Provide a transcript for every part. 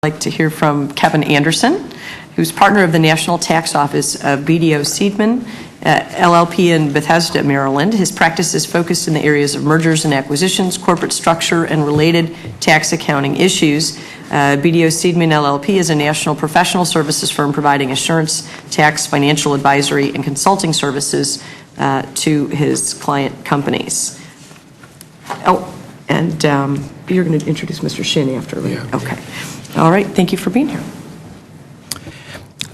I'd like to hear from Kevin Anderson, who's partner of the National Tax Office of BDO Seidman, LLP in Bethesda, Maryland. His practice is focused in the areas of mergers and acquisitions, corporate structure, and related tax accounting issues. BDO Seidman, LLP is a national professional services firm providing assurance, tax, financial advisory, and consulting services to his client companies. Oh, and you're going to introduce Mr. Shin after, right? Yeah. Okay. All right. Thank you for being here.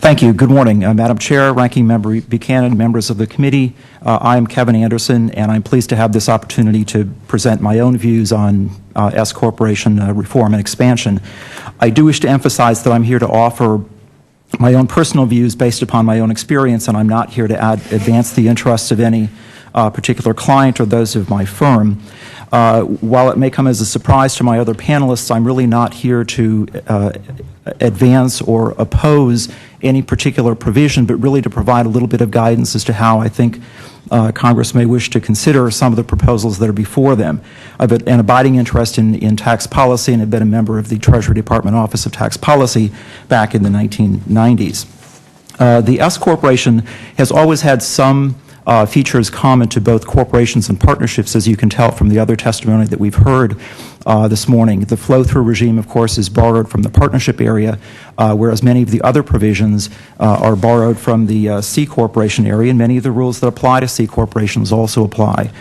Thank you. Good morning, Madam Chair, Ranking Member Buchanan, members of the committee. I am Kevin Anderson, and I'm pleased to have this opportunity to present my own views on S Corporation reform and expansion. I do wish to emphasize that I'm here to offer my own personal views based upon my own experience, and I'm not here to advance the interests of any particular client or those of my firm. While it may come as a surprise to my other panelists, I'm really not here to advance or oppose any particular provision, but really to provide a little bit of guidance as to how I think Congress may wish to consider some of the proposals that are before them. I have an abiding interest in tax policy and have been a member of the Treasury Department Office of Tax Policy back in the 1990s. The S Corporation has always had some features common to both corporations and partnerships, as you can tell from the other testimony that we've heard this morning. The flow-through regime, of course, is borrowed from the partnership area, whereas many of the other provisions are borrowed from the C corporation area, and many of the rules that apply to C corporations also apply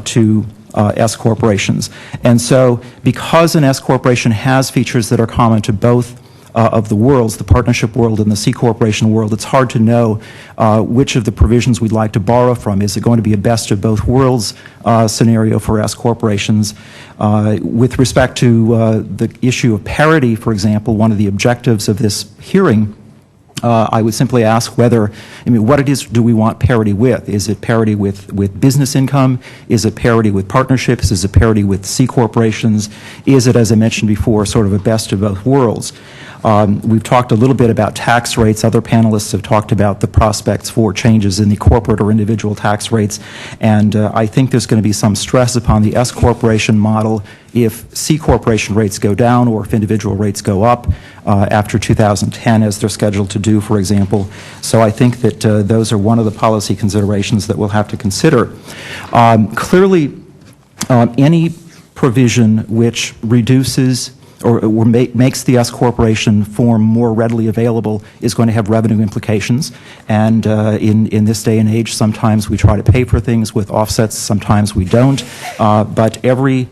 to S corporations. And so because an S corporation has features that are common to both of the worlds, the partnership world and the C corporation world, it's hard to know which of the provisions we'd like to borrow from. Is it going to be a best of both worlds scenario for S corporations? With respect to the issue of parity, for example, one of the objectives of this hearing, I would simply ask whether, what it is do we want parity with? Is it parity with business income? Is it parity with partnerships? Is it parity with C corporations? Is it, as I mentioned before, sort of a best of both worlds? We've talked a little bit about tax rates. Other panelists have talked about the prospects for changes in the corporate or individual tax rates, and I think there's going to be some stress upon the S corporation model if C corporation rates go down or if individual rates go up after 2010, as they're scheduled to do, for example. So I think that those are one of the policy considerations that we'll have to consider. Clearly, any provision which reduces or makes the S corporation form more readily available is going to have revenue implications. And in this day and age, sometimes we try to pay for things with offsets, sometimes we don't. But every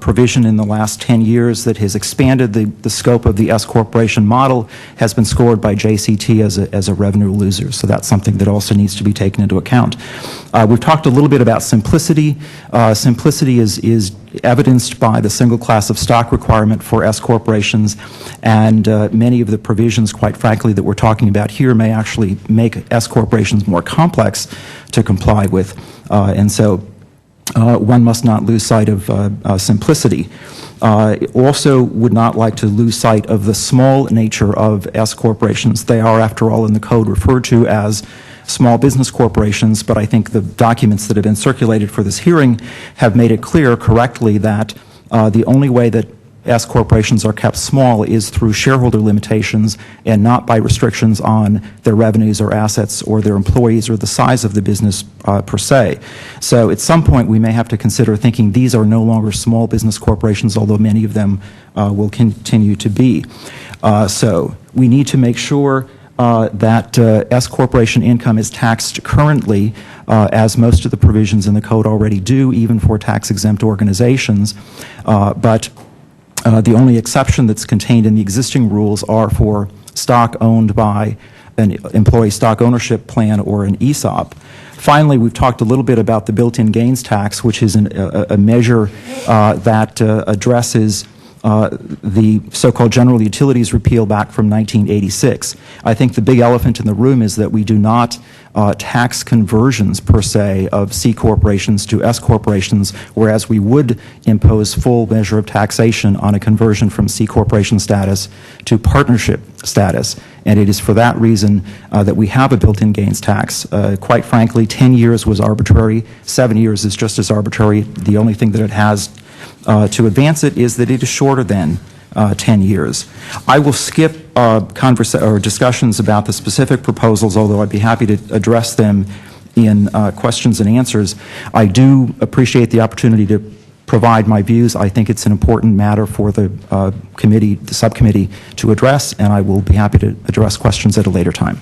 provision in the last 10 years that has expanded the scope of the S corporation model has been scored by JCT as a revenue loser. So that's something that also needs to be taken into account. We've talked a little bit about simplicity. Simplicity is evidenced by the single class of stock requirement for S corporations, and many of the provisions, quite frankly, that we're talking about here may actually make S corporations more complex to comply with. And so one must not lose sight of simplicity. Also would not like to lose sight of the small nature of S corporations. They are, after all, in the code referred to as small business corporations, but I think the documents that have been circulated for this hearing have made it clear correctly that the only way that S corporations are kept small is through shareholder limitations and not by restrictions on their revenues or assets or their employees or the size of the business per se. So at some point we may have to consider thinking these are no longer small business corporations, although many of them will continue to be. So we need to make sure that S corporation income is taxed currently, as most of the provisions in the code already do, even for tax-exempt organizations. But the only exception that's contained in the existing rules are for stock owned by an employee stock ownership plan or an ESOP. Finally, we've talked a little bit about the built-in gains tax, which is a measure that addresses the so-called general utilities repeal back from 1986. I think the big elephant in the room is that we do not tax conversions per se of C corporations to S corporations, whereas we would impose full measure of taxation on a conversion from C corporation status to partnership status. And it is for that reason that we have a built-in gains tax. Quite frankly, 10 years was arbitrary. 7 years is just as arbitrary. The only thing that it has to advance it is that it is shorter than 10 years. I will skip discussions about the specific proposals, although I'd be happy to address them in questions and answers. I do appreciate the opportunity to provide my views. I think it's an important matter for the subcommittee to address, and I will be happy to address questions at a later time.